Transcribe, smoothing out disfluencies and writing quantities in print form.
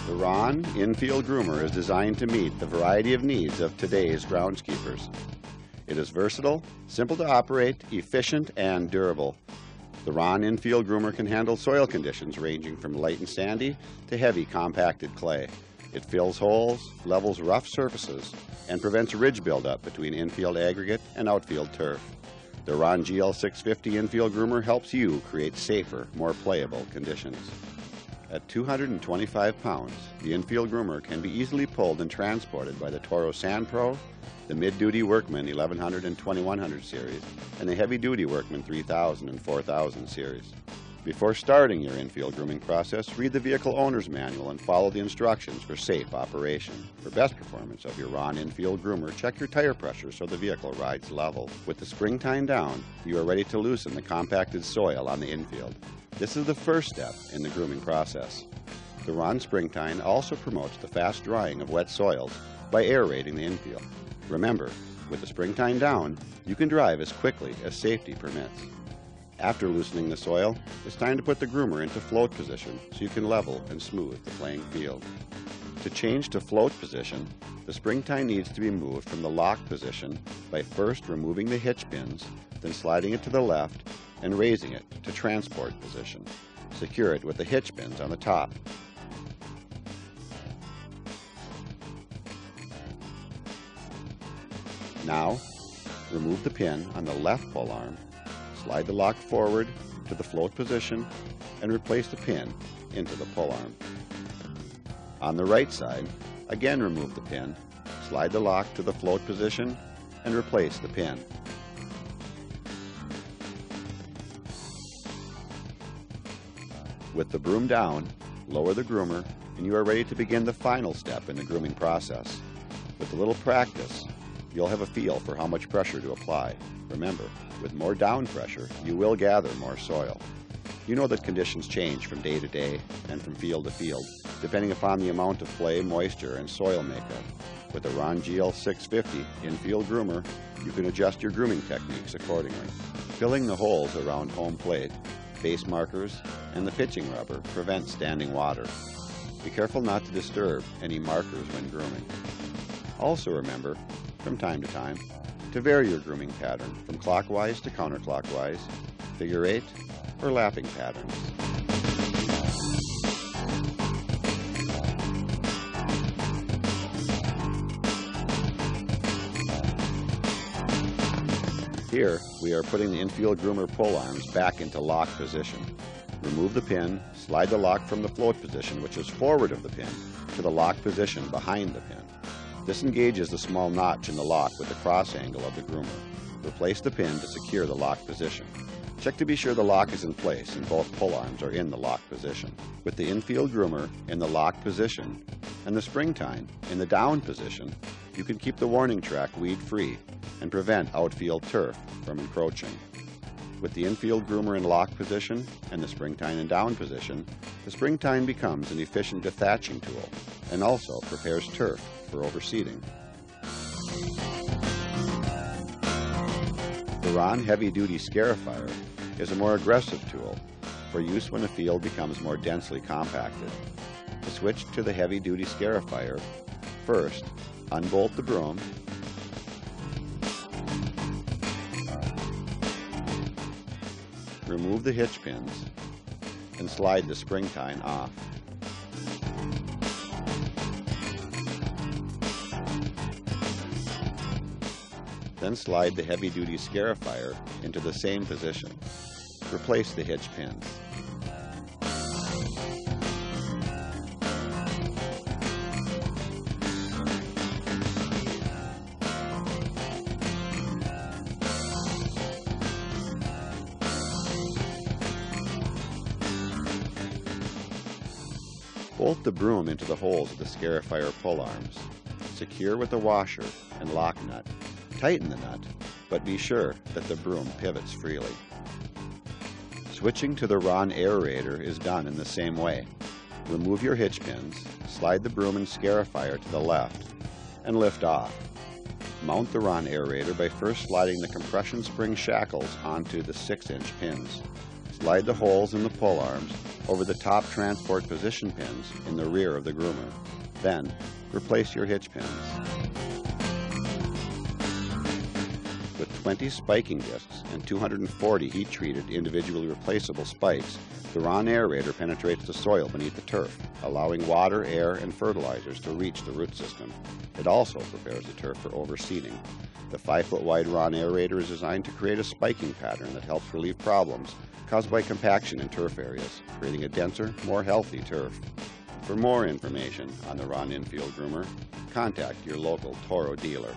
The Rahn Infield Groomer is designed to meet the variety of needs of today's groundskeepers. It is versatile, simple to operate, efficient, and durable. The Rahn Infield Groomer can handle soil conditions ranging from light and sandy to heavy compacted clay. It fills holes, levels rough surfaces, and prevents ridge buildup between infield aggregate and outfield turf. The Rahn GL650 Infield Groomer helps you create safer, more playable conditions. At 225 pounds, the Infield Groomer can be easily pulled and transported by the Toro Sand Pro, the mid-duty Workman 1100 and 2100 series, and the heavy-duty Workman 3000 and 4000 series. Before starting your infield grooming process, read the vehicle owner's manual and follow the instructions for safe operation. For best performance of your Rahn Infield Groomer, check your tire pressure so the vehicle rides level. With the spring tine down, you are ready to loosen the compacted soil on the infield. This is the first step in the grooming process. The Rahn spring tine also promotes the fast drying of wet soils by aerating the infield. Remember, with the spring tine down, you can drive as quickly as safety permits. After loosening the soil, it's time to put the groomer into float position so you can level and smooth the playing field. To change to float position, the spring tine needs to be moved from the lock position by first removing the hitch pins, then sliding it to the left and raising it to transport position. Secure it with the hitch pins on the top. Now, remove the pin on the left pull arm, slide the lock forward to the float position, and replace the pin into the pull arm. On the right side, again remove the pin, slide the lock to the float position, and replace the pin. With the broom down, lower the groomer, and you are ready to begin the final step in the grooming process. With a little practice, you'll have a feel for how much pressure to apply. Remember, with more down pressure, you will gather more soil. You know that conditions change from day to day and from field to field, depending upon the amount of clay, moisture, and soil makeup. With the Rahn GL650 Infield Groomer, you can adjust your grooming techniques accordingly. Filling the holes around home plate, base markers, and the pitching rubber prevent standing water. Be careful not to disturb any markers when grooming. Also remember, from time to time, to vary your grooming pattern from clockwise to counterclockwise, figure eight, or lapping patterns. Here, we are putting the Infield Groomer pull arms back into lock position. Remove the pin, slide the lock from the float position, which is forward of the pin, to the lock position behind the pin. This engages the small notch in the lock with the cross angle of the groomer. Replace the pin to secure the lock position. Check to be sure the lock is in place and both pull arms are in the lock position. With the Infield Groomer in the lock position and the spring tine in the down position, you can keep the warning track weed-free and prevent outfield turf from encroaching. With the Infield Groomer in lock position and the spring tine in down position, the spring tine becomes an efficient dethatching tool and also prepares turf for overseeding. The Rahn heavy-duty Scarifier is a more aggressive tool for use when a field becomes more densely compacted. To switch to the heavy-duty Scarifier, first unbolt the broom, remove the hitch pins, and slide the spring tine off. Then slide the heavy-duty Scarifier into the same position. Replace the hitch pins. Bolt the broom into the holes of the Scarifier pull arms. Secure with a washer and lock nut. Tighten the nut, but be sure that the broom pivots freely. Switching to the Rahn aerator is done in the same way. Remove your hitch pins, slide the broom and Scarifier to the left, and lift off. Mount the Rahn aerator by first sliding the compression spring shackles onto the 6-inch pins. Slide the holes in the pull arms over the top transport position pins in the rear of the groomer. Then, replace your hitch pins. With 20 spiking discs and 240 heat-treated individually replaceable spikes, the Rahn aerator penetrates the soil beneath the turf, allowing water, air, and fertilizers to reach the root system. It also prepares the turf for overseeding. The 5-foot wide Rahn aerator is designed to create a spiking pattern that helps relieve problems caused by compaction in turf areas, creating a denser, more healthy turf. For more information on the Rahn infield groomer, contact your local Toro dealer.